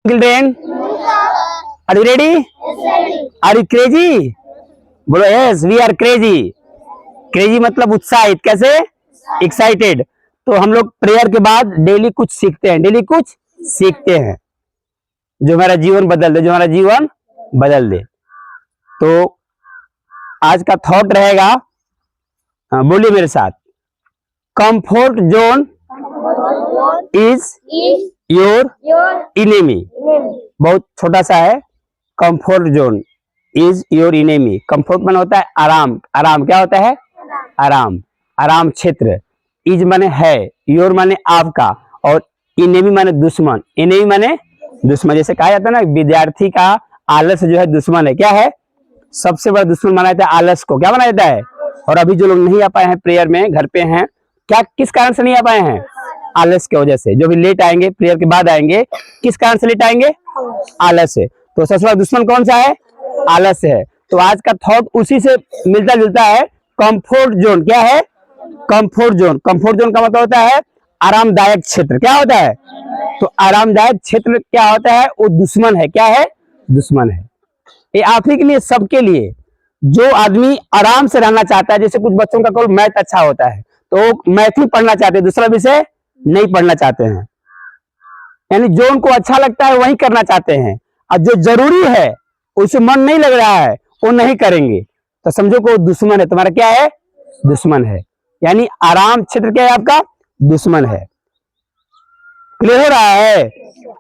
Children, are you ready? Yes, ready. Are you crazy? बोलो yes, we are crazy. Crazy मतलब उत्साहित, कैसे? Excited. तो हम लोग प्रेयर के बाद डेली कुछ सीखते हैं, डेली कुछ सीखते हैं जो हमारा जीवन बदल दे, जो हमारा जीवन बदल दे। तो आज का थॉट रहेगा, बोलिए मेरे साथ, comfort zone is your enemy. बहुत छोटा सा है, comfort zone is your enemy. Comfort माने होता है आराम, आराम क्या होता है? आराम, आराम क्षेत्र। इज माने है, योर माने आपका, और इनेमी माने दुश्मन। इनेमी माने दुश्मन। जैसे कहा जाता है ना, विद्यार्थी का आलस जो है दुश्मन है। क्या है? सबसे बड़ा दुश्मन माना जाता है आलस को। क्या माना जाता है? और अभी जो लोग नहीं आ पाए हैं प्रेयर में, घर पे हैं, क्या किस कारण से नहीं आ पाए हैं? आलस की वजह से। जो भी लेट आएंगे, प्रेयर के बाद आएंगे, किस कारण से लेट आएंगे? आलस से। तो सबसे बड़ा दुश्मन कौन सा है? आलस है। तो आज का थॉट उसी से मिलता जुलता है, कंफर्ट जोन। क्या है? Comfort zone. कंफर्ट जोन का मतलब होता है आरामदायक क्षेत्र। क्या होता है? तो आरामदायक क्षेत्र क्या होता है? वो दुश्मन है। क्या है? दुश्मन है। ये आप ही के लिए, सबके लिए। जो आदमी आराम से रहना चाहता है, जैसे कुछ बच्चों का केवल मैथ अच्छा होता है तो मैथ ही पढ़ना चाहते हैं, दूसरा विषय नहीं पढ़ना चाहते हैं। यानी जो उनको अच्छा लगता है वही करना चाहते हैं, और जो जरूरी है उसे मन नहीं लग रहा है वो नहीं करेंगे। तो समझो को दुश्मन है। तुम्हारा क्या है? दुश्मन है। यानी आराम क्षेत्र क्या है? आपका दुश्मन है। क्लियर हो रहा है?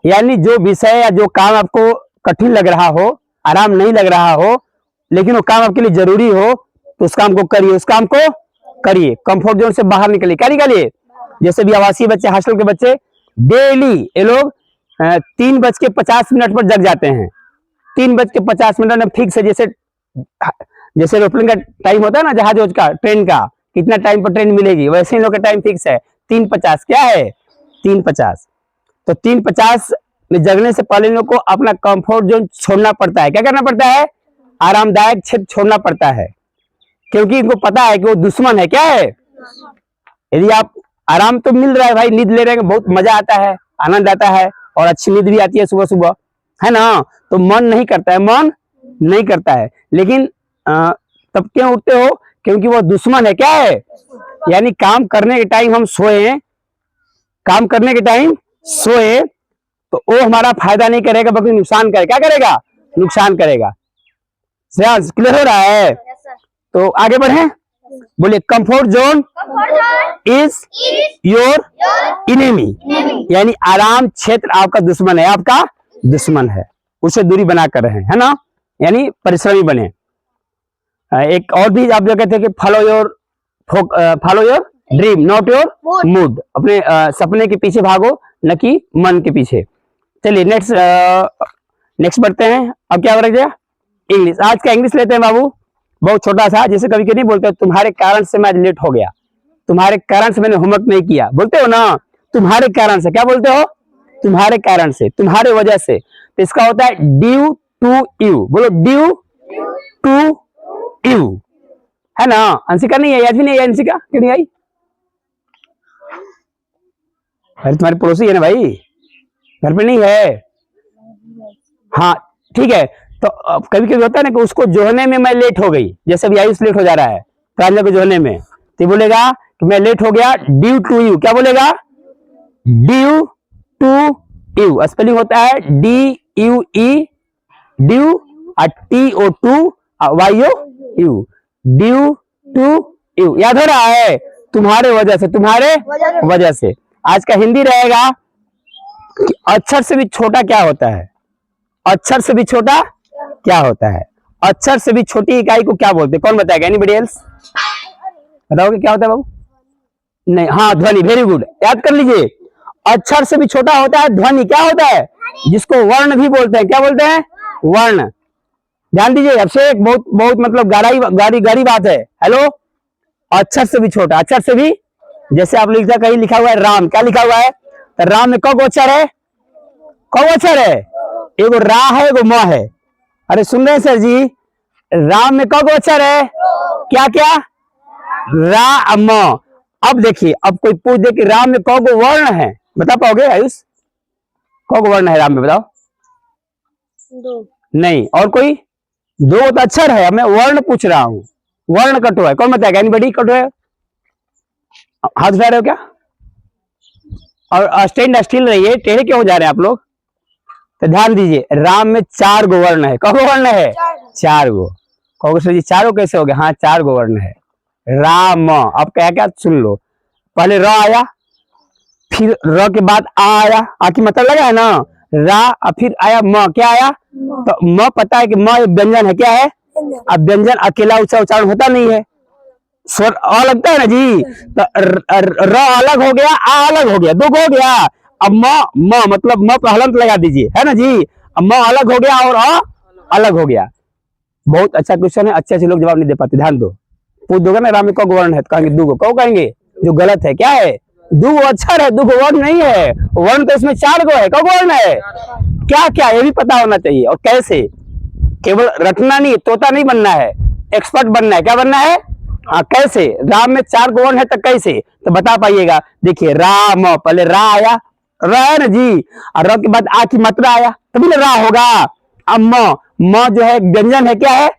यानी जो विषय या जो काम आपको कठिन लग रहा हो, आराम नहीं लग रहा हो, लेकिन वो काम आपके लिए जरूरी हो, तो उस काम को करिए, उस काम को करिए। कंफर्ट जोन से बाहर निकलिए। क्या निकालिए? जैसे भी आवासीय बच्चे, हॉस्टल के बच्चे, डेली ये लोग 3:50 पर जग जाते हैं। 3:50 में फिक्स है। जैसे जैसे एरोप्लेन का टाइम होता है ना, जहाज का, ट्रेन का, कितना टाइम पर ट्रेन मिलेगी, वैसे इन लोग का टाइम फिक्स है 3:50। क्या है? 3:50। तो 3:50 में जगने से पहले इन लोग को अपना कंफर्ट जोन छोड़ना पड़ता है। क्या करना पड़ता है? आरामदायक क्षेत्र छोड़ना पड़ता है, क्योंकि इनको पता है कि वो दुश्मन है। क्या है? यदि आप आराम तो मिल रहा है भाई, नींद ले रहे हैं, बहुत मजा आता है, आनंद आता है, और अच्छी नींद भी आती है सुबह सुबह, है ना? तो मन नहीं करता है, मन नहीं करता है। लेकिन तब क्यों उठते हो? क्योंकि वो दुश्मन है। क्या है? यानी काम करने के टाइम हम सोए, काम करने के टाइम सोए तो वो हमारा फायदा नहीं करेगा, बल्कि नुकसान करेगा। क्या करेगा? नुकसान करेगा। क्लियर हो रहा है? तो आगे बढ़े, बोलिए, comfort zone is your enemy. यानी आराम क्षेत्र आपका दुश्मन है, आपका दुश्मन है, उसे दूरी बनाकर रहे, है ना? यानी परिश्रमी बने। एक और भी आप जो कहते हैं कि follow your dream not your mood. अपने सपने के पीछे भागो, न कि मन के पीछे। चलिए नेक्स्ट बढ़ते हैं। अब क्या रख दिया? इंग्लिश। आज का इंग्लिश लेते हैं बाबू, बहुत छोटा सा। जैसे कभी कभी नहीं बोलते, तुम्हारे कारण से मैं आज लेट हो गया, तुम्हारे कारण से मैंने होमवर्क नहीं किया, बोलते हो ना? तुम्हारे कारण से। क्या बोलते हो? तुम्हारे कारण से, तुम्हारे वजह से। तो इसका होता है ड्यू टू यू। बोलो, ड्यू टू यू, है ना? अंशिका नहीं है, आज भी नहीं आई। अंशिका क्यों नहीं आई? अरे तुम्हारी पड़ोसी है ना भाई, घर पे नहीं है। हाँ ठीक है। तो कभी कभी होता है ना कि उसको जोहने में मैं लेट हो गई, जैसे अभी आयुष लेट हो जा रहा है प्रांजल को जोहने में, तो बोलेगा कि मैं लेट हो गया ड्यू टू यू। क्या बोलेगा? Due to you. स्पेलिंग होता है DUE, due, TO2 YOU, due to you. याद हो रहा है? तुम्हारे वजह से, तुम्हारे वजह से। आज का हिंदी रहेगा कि अक्षर से भी छोटा क्या होता है? अक्षर से भी छोटा क्या होता है? अक्षर से भी छोटी इकाई को क्या बोलते हैं? कौन बताएगा? Anybody else? बताओगे क्या होता है बाबू? नहीं, हाँ, ध्वनि। वेरी गुड, याद कर लीजिए। अक्षर से भी छोटा होता है ध्वनि। क्या होता है? जिसको वर्ण भी बोलते हैं। क्या बोलते हैं? वर्ण। ध्यान दीजिए, सबसे एक बहुत बहुत मतलब गारी बात है। हेलो, अक्षर से भी छोटा, अक्षर से भी। जैसे आप लिखा, कहीं लिखा हुआ है राम। क्या लिखा हुआ है? तो राम में कौ अक्षर है? कौ अक्षर है? एगो रा है, एगो म है। अरे सुन रहे हैं सर जी? राम में कौ अक्षर है? क्या क्या? रा म। अब देखिए, अब कोई पूछ दे कि राम में कौ वर्ण है, बता पाओगे आयुष? कौ वर्ण है राम में? बताओ। दो। नहीं, और कोई? दो तो अक्षर है, मैं वर्ण पूछ रहा हूँ। वर्ण कटो है, कौन बताएगा? एनीबॉडी? कटो है, हाथ उठा रहे हो क्या? और स्टैंड स्टिल रहिए, टेढ़े क्यों हो जा रहे हैं आप लोग? तो ध्यान दीजिए, राम में 4 गो वर्ण है। कौ वर्ण है? 4 गो। कहोगे सर जी 4 गो कैसे हो गए? हाँ 4 गो वर्ण है। राम, अब क्या क्या सुन लो। पहले र आया, फिर र के बाद आ आया, आ की मतलब लगा है ना, रा, और फिर आया म, क्या आया? तो म पता है कि म एक व्यंजन है, क्या है? अब व्यंजन अकेला उच्चारण होता नहीं है, स्वर अ लगता है ना जी। तो र अलग हो गया, आ अलग हो गया, दो हो गया। अब म मतलब म पर हलंत लगा दीजिए, है ना जी। अब म अलग हो गया और अ अलग हो गया। बहुत अच्छा क्वेश्चन है, अच्छे से लोग जवाब नहीं दे पाते, ध्यान दो। पूछ दोगे ना राम में कौ वर्ण है, तो कहेंगे 2 गो। कौ कहेंगे? जो गलत है, क्या है? 2 गो अक्षर है, 2 गो वर्ण नहीं है। वर्ण तो इसमें 4 गो है। कौ वर्ण है? क्या क्या, ये भी पता होना चाहिए। और कैसे? केवल रटना नहीं, तोता नहीं बनना है, एक्सपर्ट बनना है। क्या बनना है? हाँ, कैसे? राम में 4 गो वर्ण है, तो कैसे? तो बता पाइएगा। देखिए, राम, पहले रा आया, र है ना जी, और र के बाद आ की मात्रा आया, तभी ना रा होगा। अब म जो है व्यंजन है, क्या है?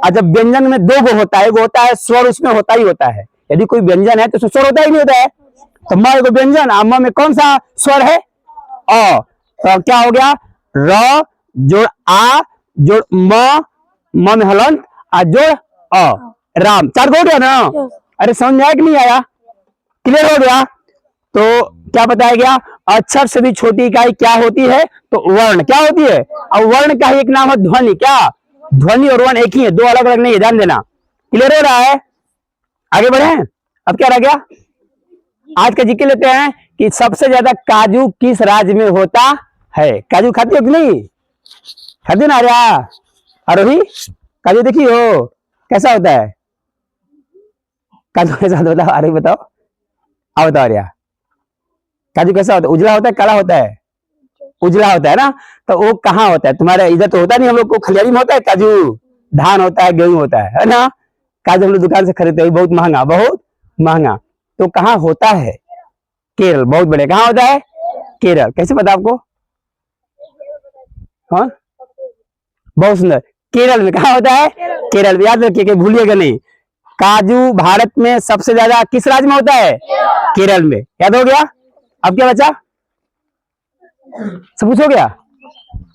और जब व्यंजन में 2 गो होता है, एगो होता है स्वर, उसमें होता ही होता है। यदि कोई व्यंजन है तो उसमें स्वर होता ही नहीं होता है। तो म एगो व्यंजन, म में कौन सा स्वर है? अ। तो क्या हो गया? र जोड़ आ जोड़ म में हलंत, आ जोड़ अ, राम। 4 गो हो गया ना? अरे समझ में आया कि नहीं आया? क्लियर हो गया? तो क्या बताया गया? अक्षर से भी छोटी इकाई क्या होती है? तो वर्ण। क्या होती है? अब वर्ण का ही एक नाम है ध्वनि। क्या? ध्वनि और वर्ण एक ही है, 2 अलग अलग नहीं है, ध्यान देना। क्लियर हो रहा है? आगे बढ़े? अब क्या रह गया? आज का जीके लेते हैं कि सबसे ज्यादा काजू किस राज्य में होता है? काजू खाती हो कि नहीं? खाती ना आर्या? आरोही, काजू देखी हो कैसा होता है? काजू कैसा होता है? आरोही बताओ, आओ बताओ आर्या, काजू कैसा होता है? उजला होता है, काला होता है? उजला होता है ना। तो वो कहाँ होता है? तुम्हारे इधर तो होता नहीं, हम लोग को खलियारी में होता है काजू। धान होता है, गेहूं होता है ना। काजू हम लोग दुकान से खरीदते हैं, बहुत महंगा, बहुत महंगा। तो कहाँ होता है? केरल। बहुत बढ़िया, कहाँ होता है? केरल। कैसे पता आपको? हाँ, बहुत सुंदर। केरल में। कहाँ होता है? केरल में। याद रखिए, भूलिएगा नहीं। काजू भारत में सबसे ज्यादा किस राज्य में होता है? केरल में। याद हो गया? अब क्या बचा? सब कुछ हो गया?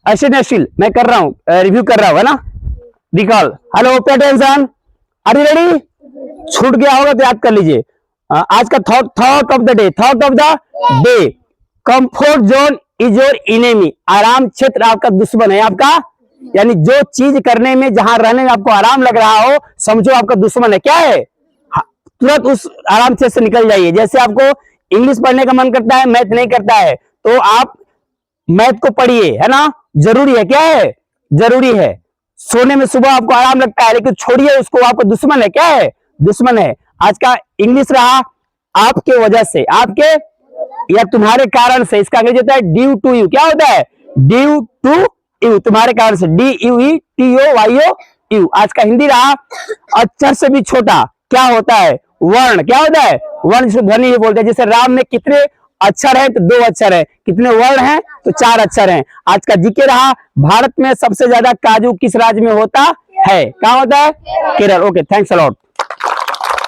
स्टिल मैं कर रहा हूँ, रिव्यू कर रहा हूँ, है ना। Recall, hello, pay attention, are you ready? छूट गया होगा तो याद कर लीजिए। आज का thought of the day, thought of the day, comfort zone is your enemy. आराम क्षेत्र आपका दुश्मन है। आपका यानी जो चीज करने में, जहां रहने में आपको आराम लग रहा हो, समझो आपका दुश्मन है। क्या है? तुरंत उस आराम क्षेत्र से निकल जाइए। जैसे आपको इंग्लिश पढ़ने का मन करता है, मैथ नहीं करता है, तो आप मैथ को पढ़िए, है ना। जरूरी है। क्या है? जरूरी है। सोने में सुबह आपको आराम लगता है, लेकिन छोड़िए उसको, आपको दुश्मन है। क्या है? दुश्मन है। आज का इंग्लिश रहा आपके वजह से, आपके या तुम्हारे कारण से। इसका अंग्रेजी होता है ड्यू टू यू। क्या होता है? ड्यू टू यू, तुम्हारे कारण से। DUETOYO you. आज का हिंदी रहा अक्षर से भी छोटा क्या होता है? वर्ण। क्या होता है? वर्ण जिसे ध्वनि ही बोलते हैं। जैसे राम में कितने अक्षर है? तो 2 अक्षर है। कितने वर्ण हैं? तो 4 अक्षर हैं। आज का जीके रहा भारत में सबसे ज्यादा काजू किस राज्य में होता है? कहाँ होता है? Kerala. Okay, thanks a lot.